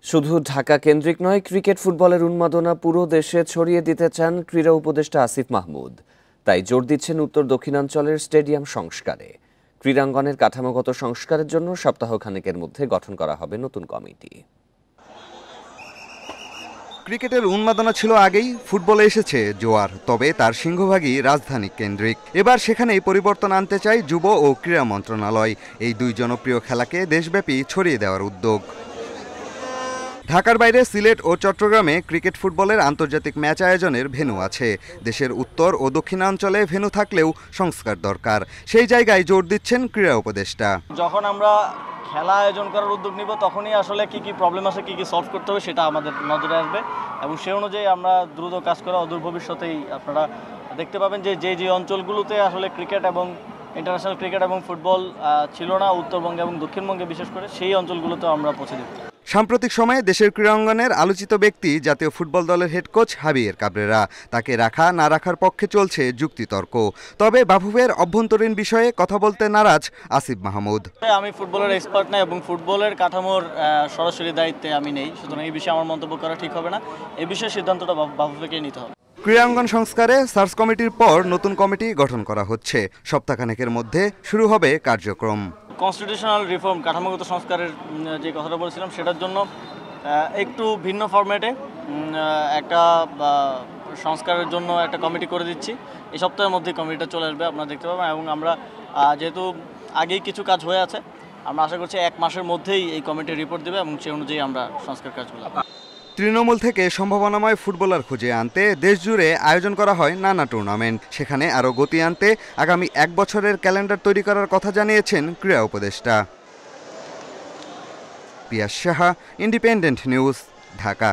শুধু ঢাকা কেন্দ্রিক নয়, ক্রিকেট ফুটবলের উন্মাদনা পুরো দেশে ছড়িয়ে দিতে চান ক্রীড়া উপদেষ্টা আসিফ মাহমুদ। তাই জোর দিচ্ছেন উত্তর দক্ষিণাঞ্চলের স্টেডিয়াম সংস্কারে। ক্রীড়াঙ্গনের কাঠামোগত সংস্কারের জন্য সপ্তাহখানেকের মধ্যে গঠন করা হবে নতুন কমিটি। ক্রিকেটের উন্মাদনা ছিল আগেই, ফুটবলে এসেছে জোয়ার, তবে তার সিংহভাগই রাজধানী কেন্দ্রিক। এবার সেখানেই পরিবর্তন আনতে চায় যুব ও ক্রীড়া মন্ত্রণালয়। এই দুই জনপ্রিয় খেলাকে দেশব্যাপী ছড়িয়ে দেওয়ার উদ্যোগ। ঢাকার বাইরে সিলেট ও চট্টগ্রামে ক্রিকেট ফুটবলের আন্তর্জাতিক ম্যাচ আয়োজনের ভেন্যু আছে। দেশের উত্তর ও দক্ষিণাঞ্চলে ভেন্যু থাকলেও সংস্কার দরকার। সেই জায়গায় জোর দিচ্ছেন ক্রীড়া উপদেষ্টা। যখন আমরা খেলা আয়োজন করার উদ্যোগ নিব তখনই আসলে কি কি প্রবলেম আছে, কি কি সলভ করতে হবে সেটা আমাদের নজরে আসবে এবং সেই অনুযায়ী আমরা দ্রুত কাজ করা অদূর ভবিষ্যতেই আপনারা দেখতে পাবেন যে অঞ্চলগুলোতে আসলে ক্রিকেট এবং ইন্টারন্যাশনাল ক্রিকেট এবং ফুটবল ছিল না, উত্তরবঙ্গে এবং দক্ষিণবঙ্গে বিশেষ করে, সেই অঞ্চলগুলোতে আমরা পৌঁছে দেব। সাম্প্রতিক সময়ে দেশের ক্রীড়াঙ্গনের আলোচিত ব্যক্তি জাতীয় ফুটবল দলের হেড কোচ হাবিয়ের কাবরেরা। তাকে রাখা না রাখার পক্ষে চলছে যুক্তিতর্ক। তবে বাফুফের অভ্যন্তরীণ বিষয়ে কথা বলতে নারাজ আসিফ মাহমুদ। আমি ফুটবলের এক্সপার্ট না এবং ফুটবলের কাঠামোর সরাসরি দায়িত্বে আমি নেই, সুতরাং এই বিষয়ে আমার মন্তব্য করা ঠিক হবে না। এই বিষয়ে সিদ্ধান্তটা বাফুফেকেই নিতে হবে। ক্রীড়াঙ্গন সংস্কারে সার্চ কমিটির পর নতুন কমিটি গঠন করা হচ্ছে। সপ্তাহখানেকের মধ্যে শুরু হবে কার্যক্রম। কনস্টিটিউশনাল রিফর্ম, কাঠামোগত সংস্কারের যে কথাটা বলেছিলাম সেটার জন্য একটু ভিন্ন ফরম্যাটে একটা সংস্কারের জন্য একটা কমিটি করে দিচ্ছি। এই সপ্তাহের মধ্যে কমিটিটা চলে আসবে, আপনারা দেখতে পাবেন। এবং আমরা যেহেতু আগেই কিছু কাজ হয়ে আছে, আমরা আশা করছি 1 মাসের মধ্যেই এই কমিটি রিপোর্ট দেবে এবং সেই অনুযায়ী আমরা সংস্কার কাজগুলো। তৃণমূল থেকে সম্ভাবনাময় ফুটবলার খুঁজে আনতে দেশজুড়ে আয়োজন করা হয় নানা টুর্নামেন্ট। সেখানে আরও গতি আনতে আগামী 1 বছরের ক্যালেন্ডার তৈরি করার কথা জানিয়েছেন ক্রীড়া উপদেষ্টা। পিয়াস সাহা, ইন্ডিপেন্ডেন্ট নিউজ, ঢাকা।